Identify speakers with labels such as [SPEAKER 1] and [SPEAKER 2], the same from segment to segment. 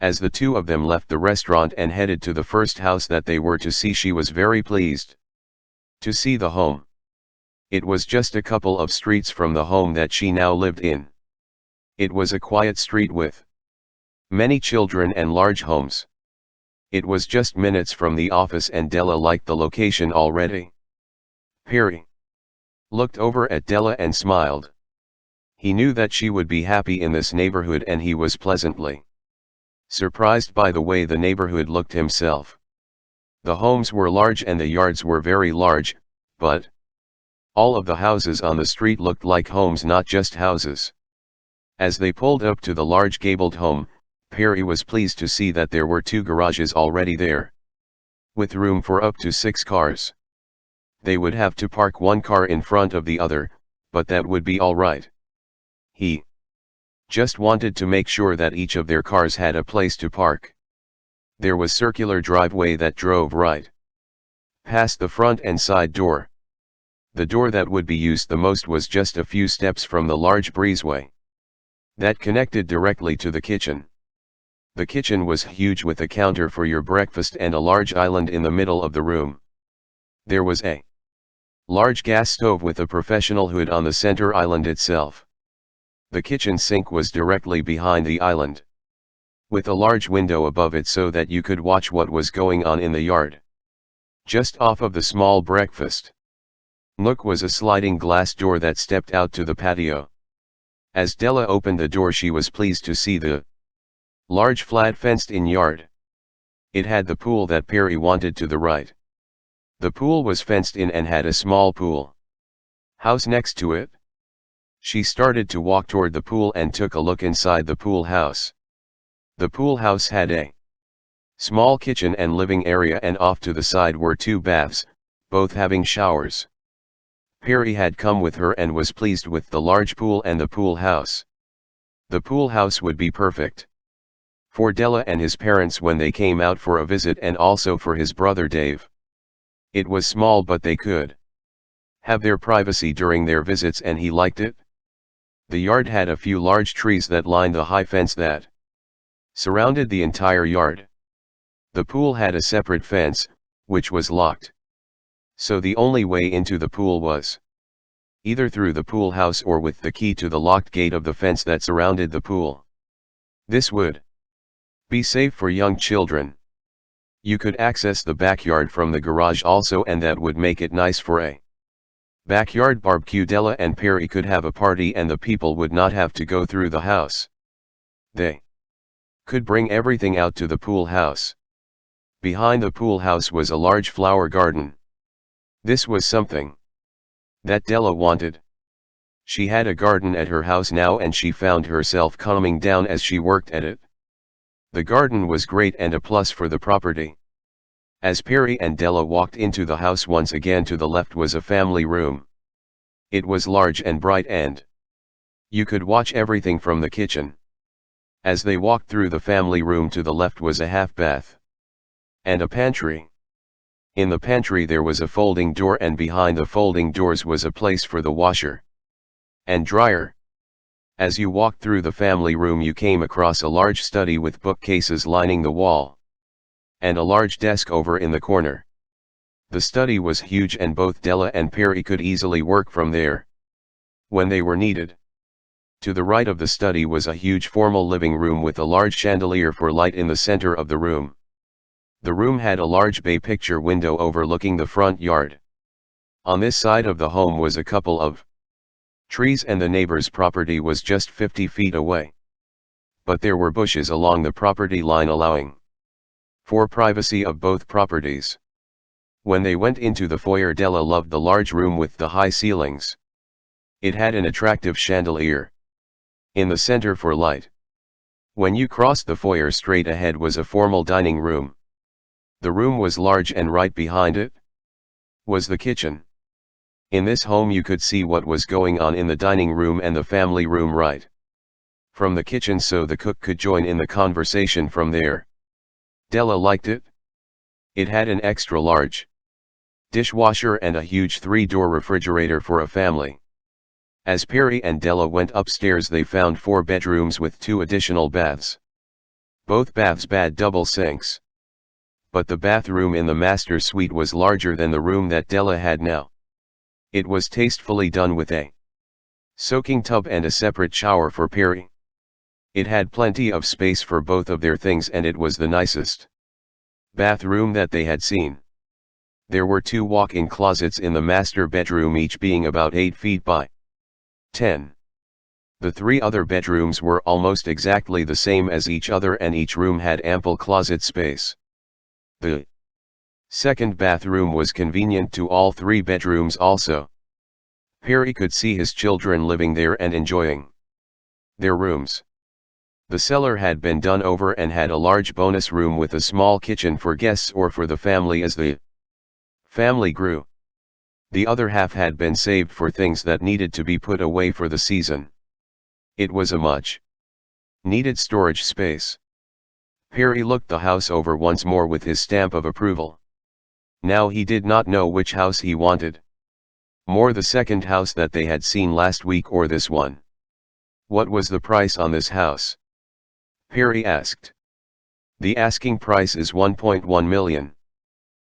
[SPEAKER 1] As the two of them left the restaurant and headed to the first house that they were to see, she was very pleased to see the home. It was just a couple of streets from the home that she now lived in. It was a quiet street with many children and large homes. It was just minutes from the office and Della liked the location already. Perry looked over at Della and smiled. He knew that she would be happy in this neighborhood and he was pleasantly surprised by the way the neighborhood looked himself. The homes were large and the yards were very large, but all of the houses on the street looked like homes, not just houses. As they pulled up to the large gabled home, Perry was pleased to see that there were 2 garages already there, with room for up to 6 cars. They would have to park one car in front of the other, but that would be all right. He just wanted to make sure that each of their cars had a place to park. There was circular driveway that drove right past the front and side door. The door that would be used the most was just a few steps from the large breezeway that connected directly to the kitchen. The kitchen was huge with a counter for your breakfast and a large island in the middle of the room. There was a large gas stove with a professional hood on the center island itself. The kitchen sink was directly behind the island, with a large window above it so that you could watch what was going on in the yard. Just off of the small breakfast nook was a sliding glass door that stepped out to the patio. As Della opened the door, she was pleased to see the large flat fenced-in yard. It had the pool that Perry wanted to the right. The pool was fenced in and had a small pool house next to it. She started to walk toward the pool and took a look inside the pool house. The pool house had a small kitchen and living area, and off to the side were 2 baths, both having showers. Perry had come with her and was pleased with the large pool and the pool house. The pool house would be perfect for Della and his parents when they came out for a visit, and also for his brother Dave. It was small, but they could have their privacy during their visits, and he liked it. The yard had a few large trees that lined the high fence that surrounded the entire yard. The pool had a separate fence, which was locked. So the only way into the pool was either through the pool house or with the key to the locked gate of the fence that surrounded the pool. This would be safe for young children. You could access the backyard from the garage also, and that would make it nice for a backyard barbecue. Della and Perry could have a party and the people would not have to go through the house. They could bring everything out to the pool house. Behind the pool house was a large flower garden. This was something that Della wanted. She had a garden at her house now, and she found herself calming down as she worked at it. The garden was great and a plus for the property. As Perry and Della walked into the house, once again to the left was a family room. It was large and bright, and you could watch everything from the kitchen. As they walked through the family room, to the left was a half bath and a pantry. In the pantry there was a folding door, and behind the folding doors was a place for the washer and dryer. As you walked through the family room, you came across a large study with bookcases lining the wall, and a large desk over in the corner. The study was huge, and both Della and Perry could easily work from there when they were needed. To the right of the study was a huge formal living room with a large chandelier for light in the center of the room. The room had a large bay picture window overlooking the front yard. On this side of the home was a couple of trees, and the neighbor's property was just 50 feet away. But there were bushes along the property line, allowing for privacy of both properties. When they went into the foyer, Della loved the large room with the high ceilings. It had an attractive chandelier in the center for light. When you crossed the foyer, straight ahead was a formal dining room. The room was large, and right behind it was the kitchen. In this home you could see what was going on in the dining room and the family room right from the kitchen, so the cook could join in the conversation from there. Della liked it. It had an extra large dishwasher and a huge 3-door refrigerator for a family. As Perry and Della went upstairs, they found 4 bedrooms with 2 additional baths. Both baths had double sinks. But the bathroom in the master suite was larger than the room that Della had now. It was tastefully done with a soaking tub and a separate shower for Perry. It had plenty of space for both of their things, and it was the nicest bathroom that they had seen. There were 2 walk-in closets in the master bedroom, each being about 8 feet by 10. The 3 other bedrooms were almost exactly the same as each other, and each room had ample closet space. The second bathroom was convenient to all 3 bedrooms also. Perry could see his children living there and enjoying their rooms. The cellar had been done over and had a large bonus room with a small kitchen for guests or for the family as the family grew. The other half had been saved for things that needed to be put away for the season. It was a much needed storage space. Perry looked the house over once more with his stamp of approval. Now he did not know which house he wanted. More the second house that they had seen last week or this one. What was the price on this house? Perry asked. The asking price is 1.1 million.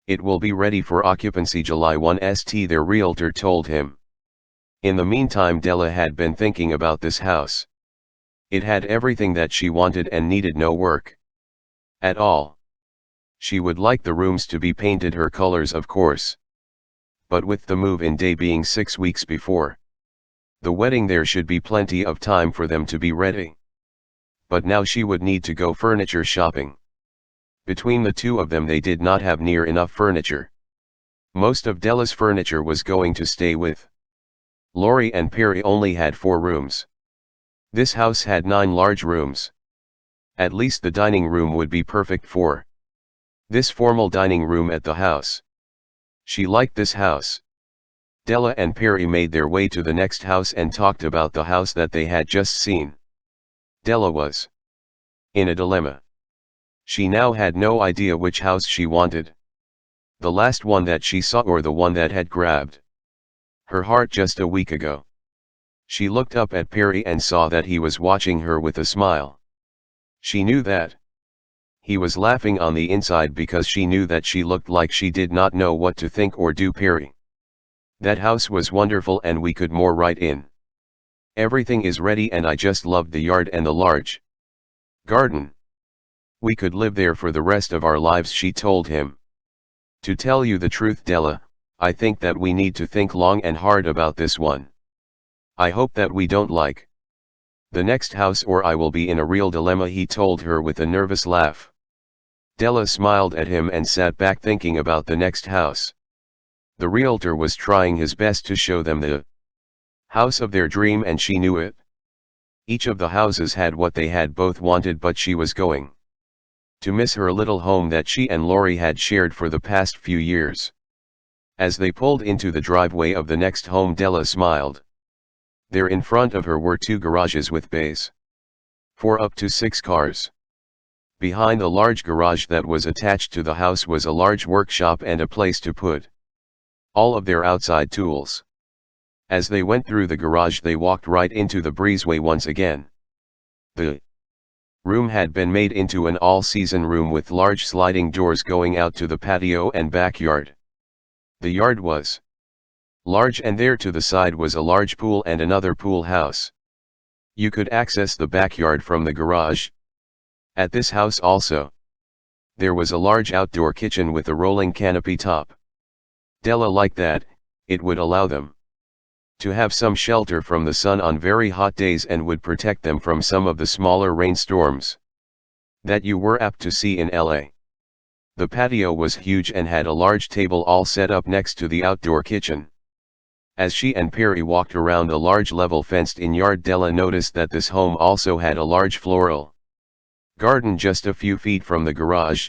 [SPEAKER 1] It will be ready for occupancy July 1 st, their realtor told him. In the meantime, Della had been thinking about this house. It had everything that she wanted and needed no work at all. She would like the rooms to be painted her colors, of course. But with the move-in day being 6 weeks before the wedding, there should be plenty of time for them to be ready. But now she would need to go furniture shopping. Between the 2 of them, they did not have near enough furniture. Most of Della's furniture was going to stay with Lori, and Perry only had 4 rooms. This house had 9 large rooms. At least the dining room would be perfect for this formal dining room at the house. She liked this house. Della and Perry made their way to the next house and talked about the house that they had just seen. Della was in a dilemma. She now had no idea which house she wanted. The last one that she saw, or the one that had grabbed her heart just a week ago. She looked up at Perry and saw that he was watching her with a smile. She knew that he was laughing on the inside because she knew that she looked like she did not know what to think or do. Perry, that house was wonderful and we could more right in. Everything is ready and I just loved the yard and the large garden. We could live there for the rest of our lives, she told him. To tell you the truth, Della, I think that we need to think long and hard about this one. I hope that we don't like the next house or I will be in a real dilemma, he told her with a nervous laugh. Della smiled at him and sat back thinking about the next house. The realtor was trying his best to show them the house of their dream, and she knew it. Each of the houses had what they had both wanted, but she was going to miss her little home that she and Lori had shared for the past few years. As they pulled into the driveway of the next home, Della smiled. There in front of her were 2 garages with bays for up to 6 cars. Behind the large garage that was attached to the house was a large workshop and a place to put all of their outside tools. As they went through the garage, they walked right into the breezeway once again. The room had been made into an all-season room with large sliding doors going out to the patio and backyard. The yard was large, and there to the side was a large pool and another pool house. You could access the backyard from the garage. At this house also, there was a large outdoor kitchen with a rolling canopy top. Della liked that. It would allow them to have some shelter from the sun on very hot days and would protect them from some of the smaller rainstorms that you were apt to see in LA. The patio was huge and had a large table all set up next to the outdoor kitchen. As she and Perry walked around the large level fenced-in yard, Della noticed that this home also had a large floral garden just a few feet from the garage.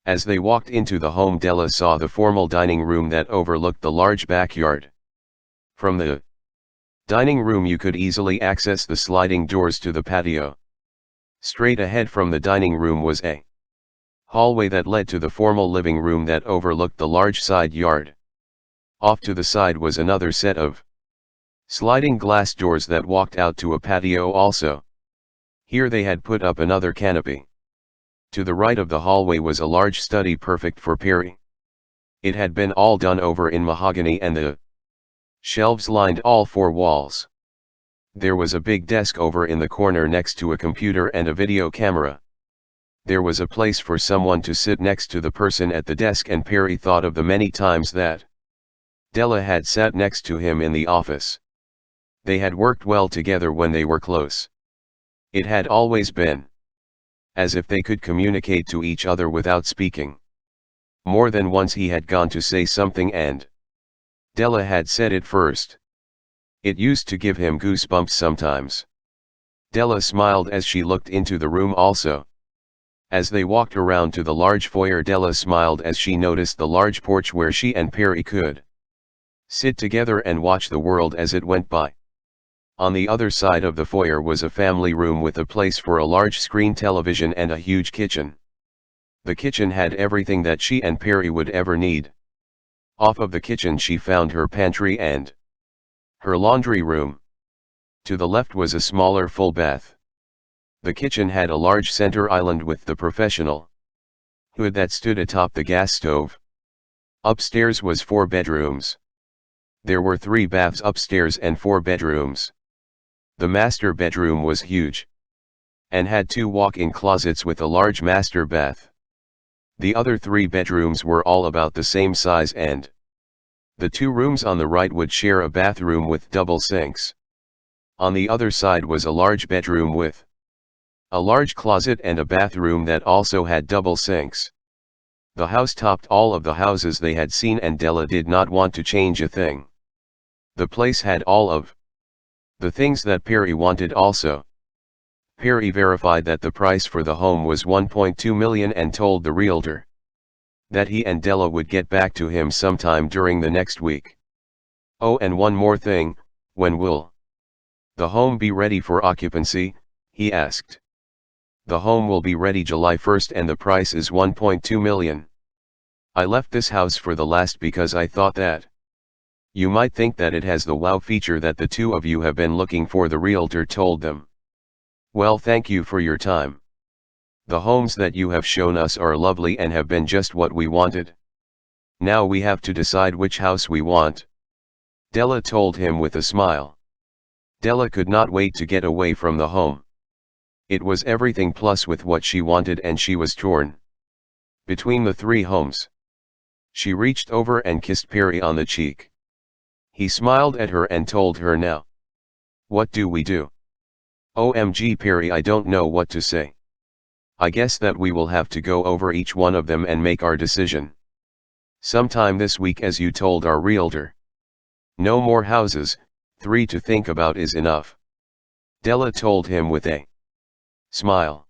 [SPEAKER 1] As they walked into the home, Della saw the formal dining room that overlooked the large backyard. From the dining room you could easily access the sliding doors to the patio. Straight ahead from the dining room was a hallway that led to the formal living room that overlooked the large side yard. Off to the side was another set of sliding glass doors that walked out to a patio also. Here they had put up another canopy. To the right of the hallway was a large study perfect for Perry. It had been all done over in mahogany and the shelves lined all four walls. There was a big desk over in the corner next to a computer and a video camera. There was a place for someone to sit next to the person at the desk, and Perry thought of the many times that Della had sat next to him in the office. They had worked well together when they were close. It had always been as if they could communicate to each other without speaking. More than once he had gone to say something and Della had said it first. It used to give him goosebumps sometimes. Della smiled as she looked into the room also. As they walked around to the large foyer, Della smiled as she noticed the large porch where she and Perry could sit together and watch the world as it went by. On the other side of the foyer was a family room with a place for a large screen television and a huge kitchen. The kitchen had everything that she and Perry would ever need. Off of the kitchen she found her pantry and her laundry room. To the left was a smaller full bath. The kitchen had a large center island with the professional hood that stood atop the gas stove. Upstairs was 4 bedrooms. There were 3 baths upstairs and 4 bedrooms. The master bedroom was huge and had 2 walk-in closets with a large master bath. The other 3 bedrooms were all about the same size, and the 2 rooms on the right would share a bathroom with double sinks. On the other side was a large bedroom with a large closet and a bathroom that also had double sinks. The house topped all of the houses they had seen, and Della did not want to change a thing. The place had all of the things that Perry wanted also. Perry verified that the price for the home was $1.2 million and told the realtor that he and Della would get back to him sometime during the next week. Oh, and one more thing, when will the home be ready for occupancy? He asked. The home will be ready July 1st and the price is $1.2 million. I left this house for the last because I thought that you might think that it has the wow feature that the two of you have been looking for, the realtor told them. Well, thank you for your time. The homes that you have shown us are lovely and have been just what we wanted. Now we have to decide which house we want, Della told him with a smile. Della could not wait to get away from the home. It was everything plus with what she wanted, and she was torn between the 3 homes. She reached over and kissed Perry on the cheek. He smiled at her and told her, now, what do we do? OMG Perry, I don't know what to say. I guess that we will have to go over each one of them and make our decision sometime this week, as you told our realtor. No more houses, 3 to think about is enough, Della told him with a smile.